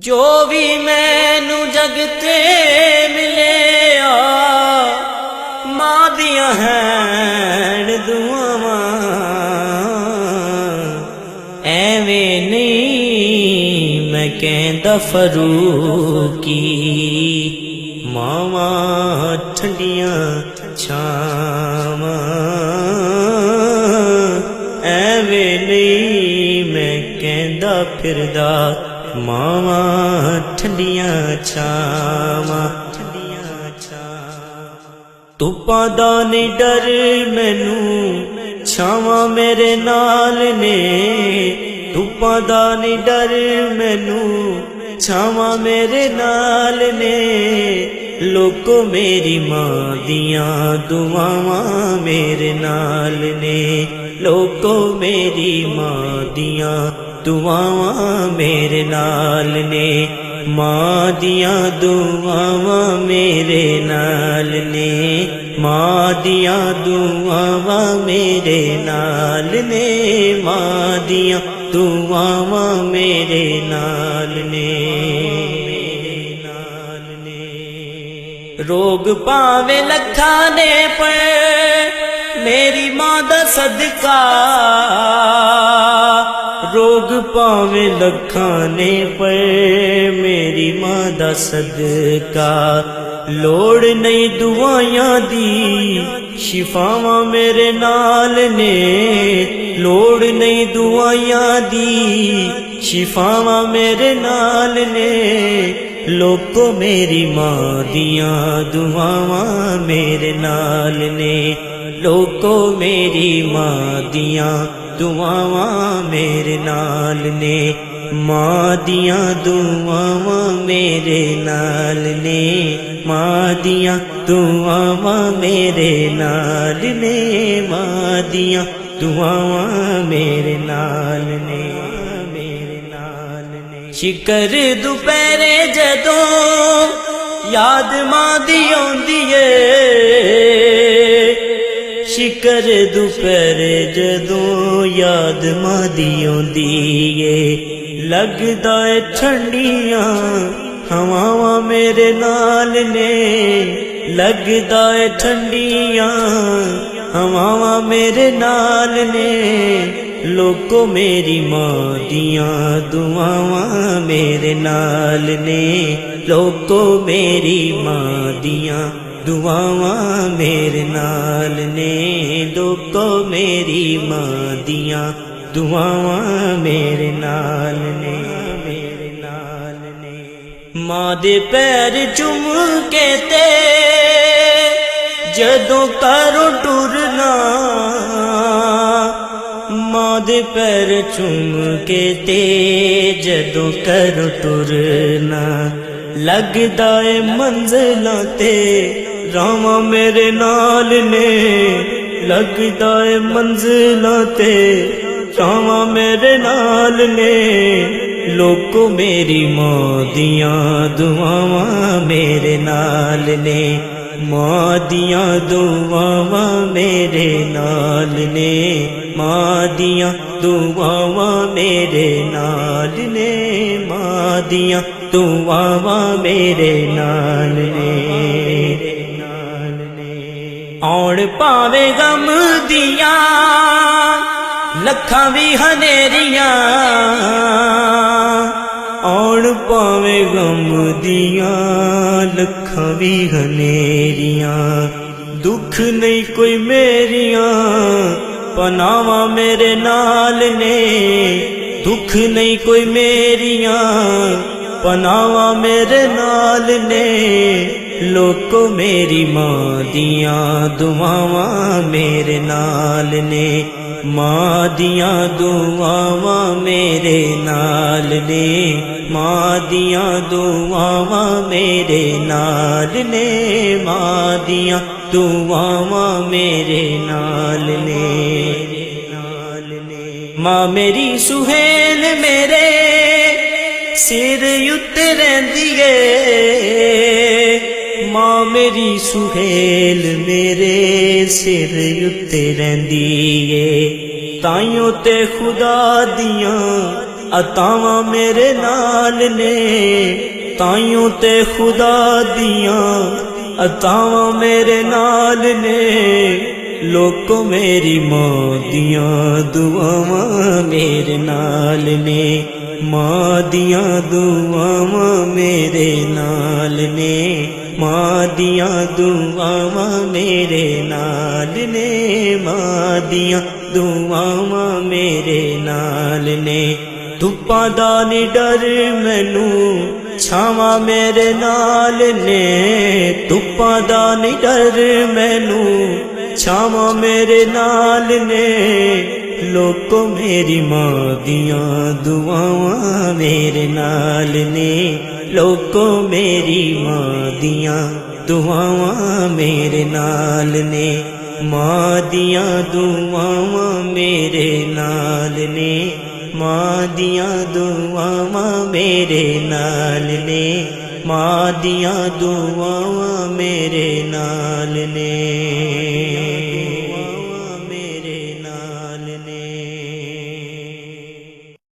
जो भी मैनू जगते मिले मां दियां हैन दुआवां एवें नहीं मैं कहंदा फरूकी मावां ठंडियां छावां एवें नहीं मैं कहंदा फिरदा मावां ठंडियां छावां धुप्पां दा नहीं डर मैनू छावां मेरे नाल ने धुप्पां दा नहीं डर मैनू छावां मेरे नाल ने लोको मेरी मां दियां दुआवां मेरे नाल ने लोको मेरी मां दियां दुआवां मेरे नाल ने मां दियां दुआवां मेरे नाल ने मां दियां दुआवां मेरे नाल ने मां दियां दुआवां मेरे नाल ने रोग पावे लखा ने पे मेरी मां दा सदका रोग पावे लखा ने पे मेरी मां दा सदका लोड़ नहीं दुआयां दी शिफावां मेरे नाल ने लोड़ नहीं दुआयां दी शिफावां मेरे नाल ने लोको मेरी मां दियां दुआवां मेरे नाल ने लोको मेरी मां दियां दुआवां मेरे नाल ने मां दियां दुआवां मेरे नाल ने मां दियां दुआवां मेरे नाल ने मां दियां दुआवां मेरे नाल ने शिकर दुपहरे जदों याद मां दी आउंदी ऐ शिकर दुपहरे जदों याद मां दी आउंदी ऐ लगदा ऐ ठंडियां हवावां मेरे नाल ने लगदा ऐ ठंडियां हवावां मेरे नाल ने लोको मेरी मां दियां दुआवां मेरे नाल ने लोको मेरी मां दियां दुआवां मेरे नाल ने लोको मेरी मां दियां दुआवां मेरे नाल ने मां दे पैर चुम के ते जदों करो टुरना मां दे पैर चुम के ते जदों करो टुरना लगदा ऐ मंजिलां ते रावां मेरे नाल ने लगदा ऐ मंजिलां ते रावां मेरे नाल ने लोको मेरी मां दियां दुआवां मेरे नाल ने मां दियां दुआवां मेरे नाल ने मां दियां दुआवां मेरे नाल ने मां दियां दुआवां मेरे नाल ने आउण पावे गम दियां लखां भी हनेरियां आउण पावे गम दियां लखां भी हनेरियां दुख नहीं कोई मेरियां पनावां मेरे नाल ने दुख नहीं कोई मेरियां पनावां मेरे नाल ने लोको मेरी मां दियां दुआवां मेरे नाल ने मां दियां दुआवां मेरे नाल ने मां दियां दुआवां मेरे नाल ने मां दियां दुआवां मेरे नाल ने मां मेरी सुहेल मेरे सिर उत्ते रहिंदी ऐ मां मेरी सुहेल मेरे सिर उत्ते रहिंदी ऐ ताइयों ते खुदा दियां अतावां मेरे नाल ने, ताइयों ते खुदा दियां अतावां मेरे नाल ने, लोको मेरी मां दियां दुआवां मेरे नाल ने, मां दियां दुआवां मेरे नाल ने, मां दियां दुआवां मेरे नाल ने, मां दियां दुआवां मेरे नाल ने। धुप्पां दा नी डर मैनू छावां मेरे नाल ने, धुप्पां दा नी डर मैनू छावां मेरे नाल ने, लोको मेरी मां दियां दुआवां मेरे नाल ने, लोको मेरी मां दियां दुआवां मेरे नाल ने, मां दियां दुआवां मेरे नाल ने, मां दियां दुआवां मेरे नाल ने, मां दियां दुआवां मेरे नाल ने।